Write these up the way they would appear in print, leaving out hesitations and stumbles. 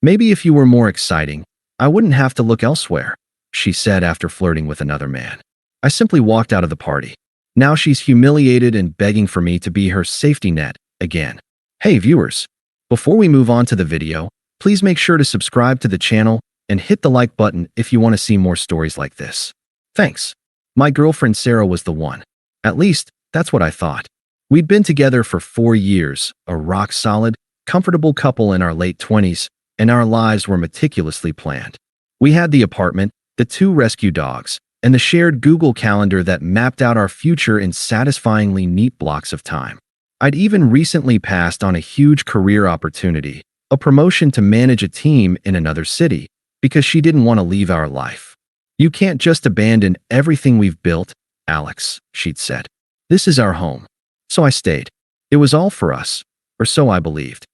Maybe if you were more exciting, I wouldn't have to look elsewhere, she said after flirting with another man. I simply walked out of the party. Now she's humiliated and begging for me to be her safety net again. Hey viewers, before we move on to the video, please make sure to subscribe to the channel and hit the like button if you want to see more stories like this. Thanks. My girlfriend Sarah was the one. At least, that's what I thought. We'd been together for 4 years, a rock-solid, comfortable couple in our late 20s, and our lives were meticulously planned. We had the apartment, the 2 rescue dogs, and the shared Google Calendar that mapped out our future in satisfyingly neat blocks of time. I'd even recently passed on a huge career opportunity, a promotion to manage a team in another city, because she didn't want to leave our life. "You can't just abandon everything we've built, Alex," she'd said. "This is our home." So I stayed. It was all for us, or so I believed.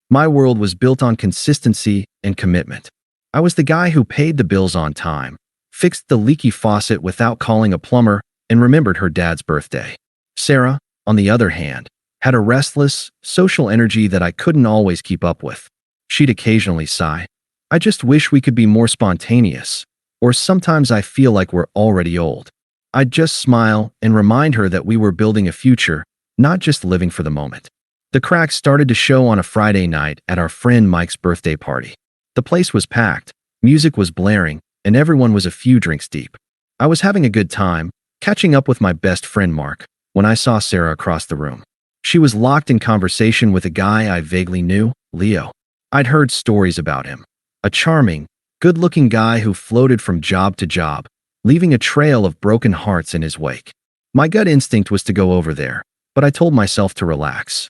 My world was built on consistency and commitment. I was the guy who paid the bills on time, fixed the leaky faucet without calling a plumber, and remembered her dad's birthday. Sarah, on the other hand, had a restless, social energy that I couldn't always keep up with. She'd occasionally sigh, "I just wish we could be more spontaneous," or "sometimes I feel like we're already old." I'd just smile and remind her that we were building a future, not just living for the moment. The cracks started to show on a Friday night at our friend Mike's birthday party. The place was packed, music was blaring, and everyone was a few drinks deep. I was having a good time, catching up with my best friend Mark, when I saw Sarah across the room. She was locked in conversation with a guy I vaguely knew, Leo. I'd heard stories about him. A charming, good-looking guy who floated from job to job, leaving a trail of broken hearts in his wake. My gut instinct was to go over there, but I told myself to relax.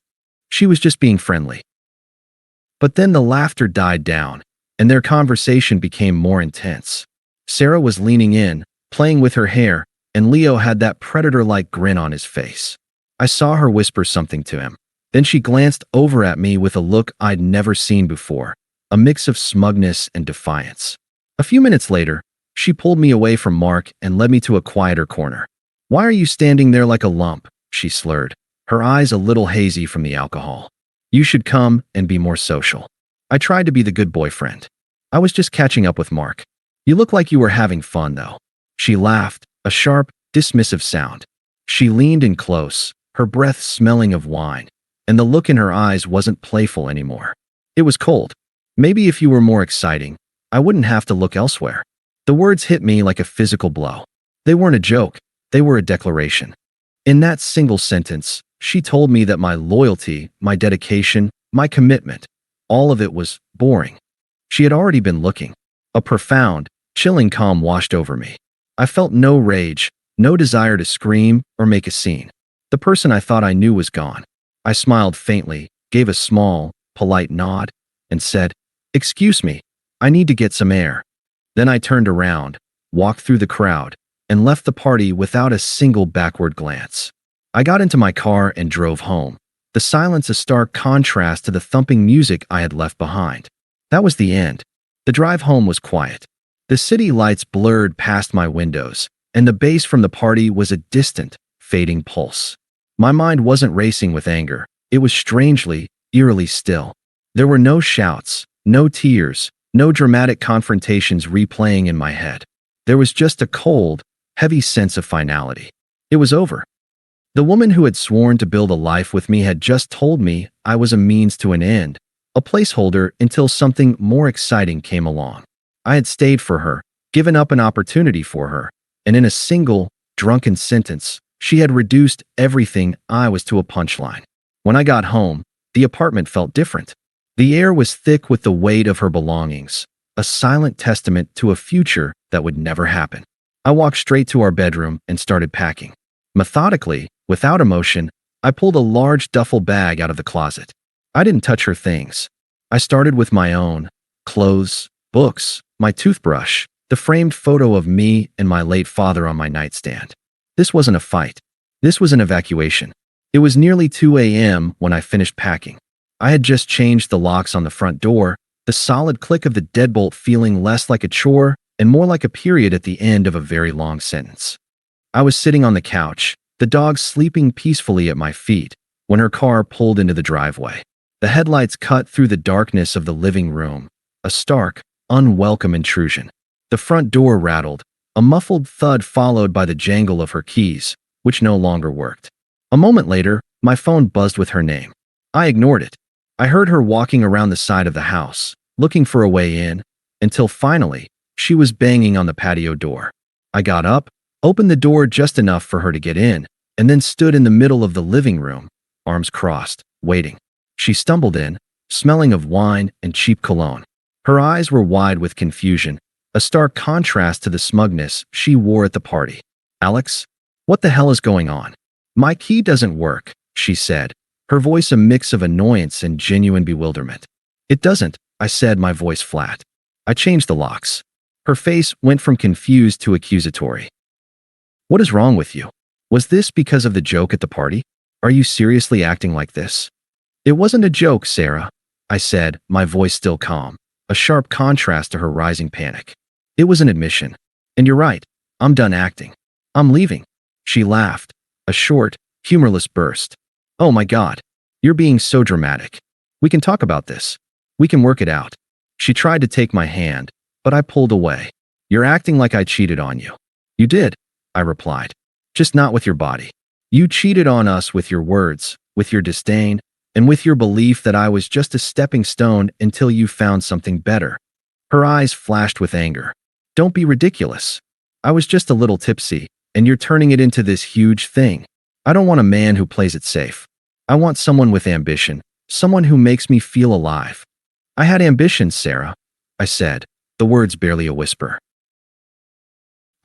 She was just being friendly. But then the laughter died down, and their conversation became more intense. Sarah was leaning in, playing with her hair, and Leo had that predator-like grin on his face. I saw her whisper something to him. Then she glanced over at me with a look I'd never seen before, a mix of smugness and defiance. A few minutes later, she pulled me away from Mark and led me to a quieter corner. "Why are you standing there like a lump?" she slurred, her eyes a little hazy from the alcohol. "You should come and be more social." I tried to be the good boyfriend. "I was just catching up with Mark." "You look like you were having fun, though." She laughed, a sharp, dismissive sound. She leaned in close, her breath smelling of wine, and the look in her eyes wasn't playful anymore. It was cold. "Maybe if you were more exciting, I wouldn't have to look elsewhere." The words hit me like a physical blow. They weren't a joke, they were a declaration. In that single sentence, she told me that my loyalty, my dedication, my commitment, all of it was boring. She had already been looking. A profound, chilling calm washed over me. I felt no rage, no desire to scream or make a scene. The person I thought I knew was gone. I smiled faintly, gave a small, polite nod, and said, "Excuse me, I need to get some air." Then I turned around, walked through the crowd, and left the party without a single backward glance. I got into my car and drove home, the silence a stark contrast to the thumping music I had left behind. That was the end. The drive home was quiet. The city lights blurred past my windows, and the bass from the party was a distant, fading pulse. My mind wasn't racing with anger. It was strangely, eerily still. There were no shouts, no tears, no dramatic confrontations replaying in my head. There was just a cold, heavy sense of finality. It was over. The woman who had sworn to build a life with me had just told me I was a means to an end, a placeholder until something more exciting came along. I had stayed for her, given up an opportunity for her, and in a single, drunken sentence, she had reduced everything I was to a punchline. When I got home, the apartment felt different. The air was thick with the weight of her belongings, a silent testament to a future that would never happen. I walked straight to our bedroom and started packing. Methodically, without emotion, I pulled a large duffel bag out of the closet. I didn't touch her things. I started with my own clothes, books, my toothbrush, the framed photo of me and my late father on my nightstand. This wasn't a fight. This was an evacuation. It was nearly 2 a.m. when I finished packing. I had just changed the locks on the front door, the solid click of the deadbolt feeling less like a chore and more like a period at the end of a very long sentence. I was sitting on the couch, the dog sleeping peacefully at my feet, when her car pulled into the driveway. The headlights cut through the darkness of the living room, a stark, unwelcome intrusion. The front door rattled, a muffled thud followed by the jangle of her keys, which no longer worked. A moment later, my phone buzzed with her name. I ignored it. I heard her walking around the side of the house, looking for a way in, until finally, she was banging on the patio door. I got up, opened the door just enough for her to get in, and then stood in the middle of the living room, arms crossed, waiting. She stumbled in, smelling of wine and cheap cologne. Her eyes were wide with confusion, a stark contrast to the smugness she wore at the party. "Alex, what the hell is going on?" "My key doesn't work," she said, her voice a mix of annoyance and genuine bewilderment. "It doesn't," I said, my voice flat. "I changed the locks." Her face went from confused to accusatory. "What is wrong with you? Was this because of the joke at the party? Are you seriously acting like this?" "It wasn't a joke, Sarah," I said, my voice still calm, a sharp contrast to her rising panic. "It was an admission. And you're right, I'm done acting. I'm leaving." She laughed, a short, humorless burst. "Oh my God, you're being so dramatic. We can talk about this. We can work it out." She tried to take my hand, but I pulled away. "You're acting like I cheated on you." "You did," I replied. "Just not with your body. You cheated on us with your words, with your disdain, and with your belief that I was just a stepping stone until you found something better." Her eyes flashed with anger. "Don't be ridiculous. I was just a little tipsy, and you're turning it into this huge thing. I don't want a man who plays it safe. I want someone with ambition, someone who makes me feel alive." "I had ambitions, Sarah," I said, the words barely a whisper.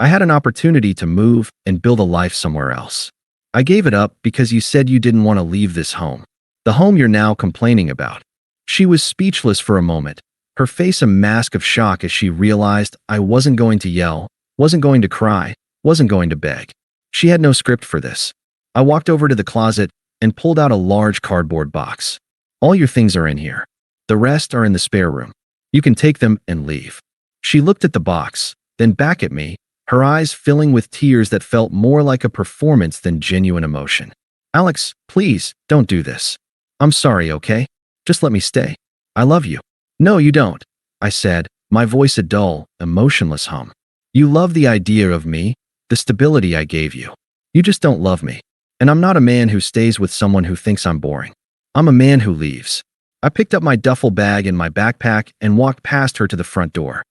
"I had an opportunity to move and build a life somewhere else. I gave it up because you said you didn't want to leave this home. The home you're now complaining about." She was speechless for a moment, her face a mask of shock as she realized I wasn't going to yell, wasn't going to cry, wasn't going to beg. She had no script for this. I walked over to the closet and pulled out a large cardboard box. "All your things are in here. The rest are in the spare room. You can take them and leave." She looked at the box, then back at me, her eyes filling with tears that felt more like a performance than genuine emotion. "Alex, please, don't do this. I'm sorry, okay? Just let me stay. I love you." "No, you don't," I said, my voice a dull, emotionless hum. "You love the idea of me, the stability I gave you. You just don't love me. And I'm not a man who stays with someone who thinks I'm boring. I'm a man who leaves." I picked up my duffel bag and my backpack and walked past her to the front door.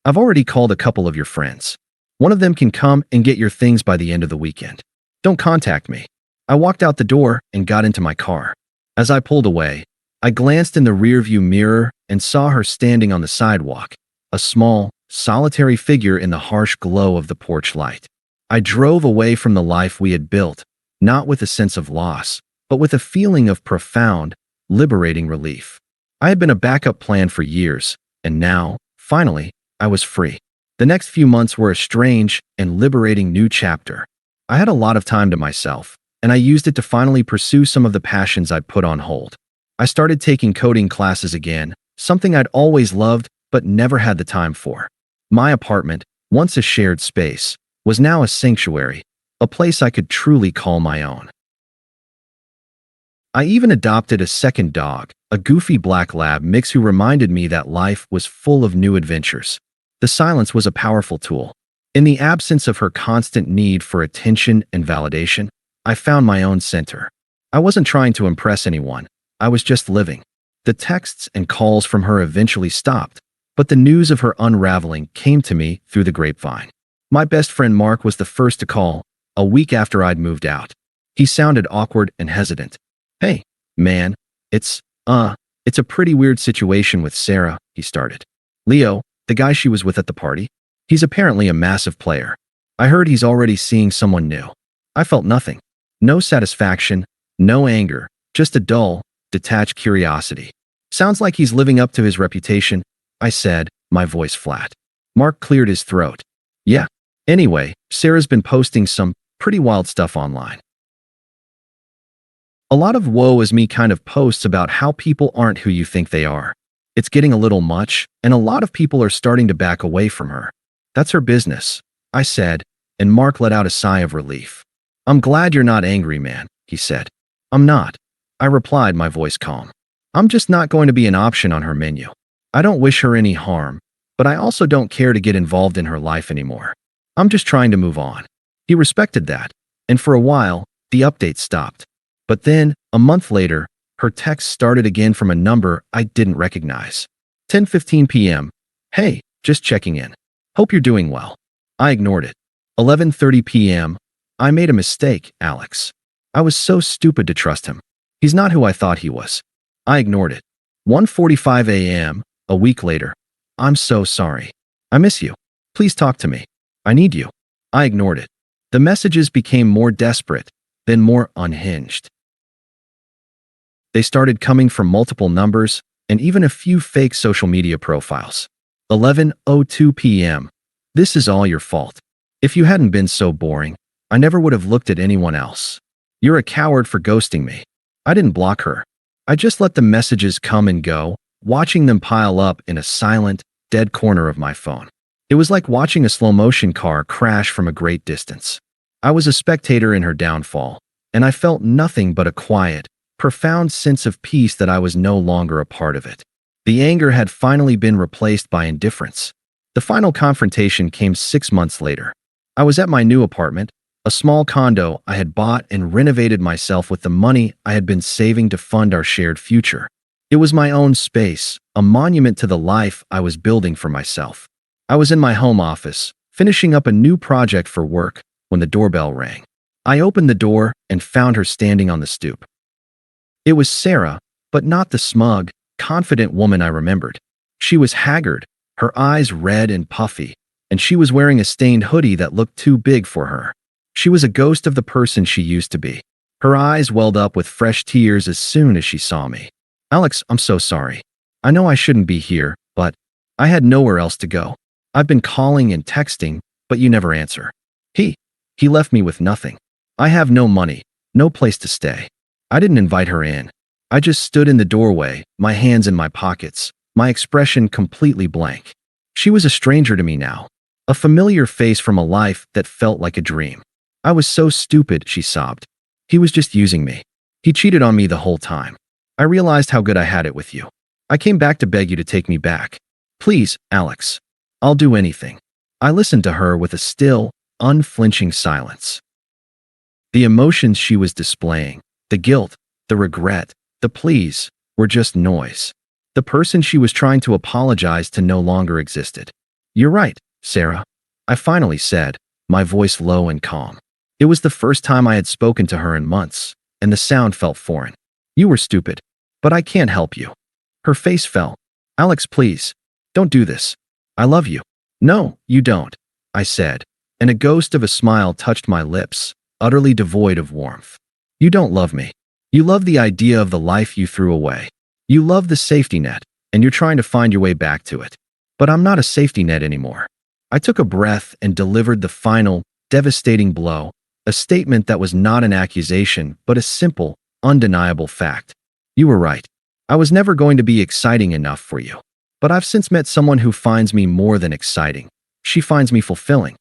"I've already called a couple of your friends. One of them can come and get your things by the end of the weekend. Don't contact me." I walked out the door and got into my car. As I pulled away, I glanced in the rearview mirror and saw her standing on the sidewalk, a small, solitary figure in the harsh glow of the porch light. I drove away from the life we had built, not with a sense of loss, but with a feeling of profound, liberating relief. I had been a backup plan for years, and now, finally, I was free. The next few months were a strange and liberating new chapter. I had a lot of time to myself, and I used it to finally pursue some of the passions I'd put on hold. I started taking coding classes again, something I'd always loved but never had the time for. My apartment, once a shared space, was now a sanctuary, a place I could truly call my own. I even adopted a second dog, a goofy black lab mix who reminded me that life was full of new adventures. The silence was a powerful tool. In the absence of her constant need for attention and validation, I found my own center. I wasn't trying to impress anyone. I was just living. The texts and calls from her eventually stopped, but the news of her unraveling came to me through the grapevine. My best friend Mark was the first to call, a week after I'd moved out. He sounded awkward and hesitant. "Hey, man, it's a pretty weird situation with Sarah," he started. "Leo, the guy she was with at the party, he's apparently a massive player. I heard he's already seeing someone new." I felt nothing. No satisfaction, no anger, just a dull, detached curiosity. "Sounds like he's living up to his reputation," I said, my voice flat. Mark cleared his throat. "Yeah. Anyway, Sarah's been posting some pretty wild stuff online. A lot of woe is me kind of posts about how people aren't who you think they are. It's getting a little much, and a lot of people are starting to back away from her. That's her business," I said, and Mark let out a sigh of relief. "I'm glad you're not angry, man," he said. "I'm not," I replied, my voice calm. "I'm just not going to be an option on her menu." I don't wish her any harm, but I also don't care to get involved in her life anymore. I'm just trying to move on. He respected that, and for a while, the updates stopped. But then, a month later, her text started again from a number I didn't recognize. 10:15 p.m. Hey, just checking in. Hope you're doing well. I ignored it. 11:30 p.m. I made a mistake, Alex. I was so stupid to trust him. He's not who I thought he was. I ignored it. 1:45 a.m. A week later. I'm so sorry. I miss you. Please talk to me. I need you. I ignored it. The messages became more desperate, then more unhinged. They started coming from multiple numbers and even a few fake social media profiles. 11:02 p.m. This is all your fault. If you hadn't been so boring, I never would have looked at anyone else. You're a coward for ghosting me. I didn't block her. I just let the messages come and go, watching them pile up in a silent, dead corner of my phone. It was like watching a slow-motion car crash from a great distance. I was a spectator in her downfall, and I felt nothing but a quiet, profound sense of peace that I was no longer a part of it. The anger had finally been replaced by indifference. The final confrontation came 6 months later. I was at my new apartment, a small condo I had bought and renovated myself with the money I had been saving to fund our shared future. It was my own space, a monument to the life I was building for myself. I was in my home office, finishing up a new project for work, when the doorbell rang. I opened the door and found her standing on the stoop. It was Sarah, but not the smug, confident woman I remembered. She was haggard, her eyes red and puffy, and she was wearing a stained hoodie that looked too big for her. She was a ghost of the person she used to be. Her eyes welled up with fresh tears as soon as she saw me. Alex, I'm so sorry. I know I shouldn't be here, but I had nowhere else to go. I've been calling and texting, but you never answer. He left me with nothing. I have no money, no place to stay. I didn't invite her in. I just stood in the doorway, my hands in my pockets, my expression completely blank. She was a stranger to me now, a familiar face from a life that felt like a dream. I was so stupid, she sobbed. He was just using me. He cheated on me the whole time. I realized how good I had it with you. I came back to beg you to take me back. Please, Alex. I'll do anything. I listened to her with a still, unflinching silence. The emotions she was displaying, the guilt, the regret, the pleas, were just noise. The person she was trying to apologize to no longer existed. You're right, Sarah. I finally said, my voice low and calm. It was the first time I had spoken to her in months, and the sound felt foreign. You were stupid, but I can't help you. Her face fell. Alex, please, don't do this. I love you. No, you don't, I said, and a ghost of a smile touched my lips, utterly devoid of warmth. You don't love me. You love the idea of the life you threw away. You love the safety net, and you're trying to find your way back to it. But I'm not a safety net anymore. I took a breath and delivered the final, devastating blow, a statement that was not an accusation, but a simple, undeniable fact. You were right. I was never going to be exciting enough for you. But I've since met someone who finds me more than exciting. She finds me fulfilling.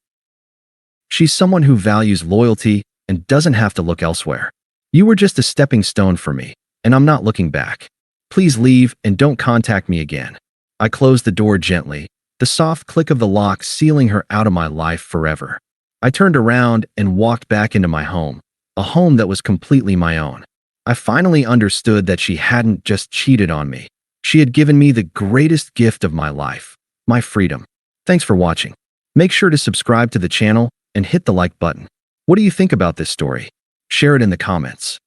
She's someone who values loyalty and doesn't have to look elsewhere. You were just a stepping stone for me, and I'm not looking back. Please leave and don't contact me again. I closed the door gently, the soft click of the lock sealing her out of my life forever. I turned around and walked back into my home, a home that was completely my own. I finally understood that she hadn't just cheated on me. She had given me the greatest gift of my life, my freedom. Thanks for watching. Make sure to subscribe to the channel and hit the like button. What do you think about this story? Share it in the comments.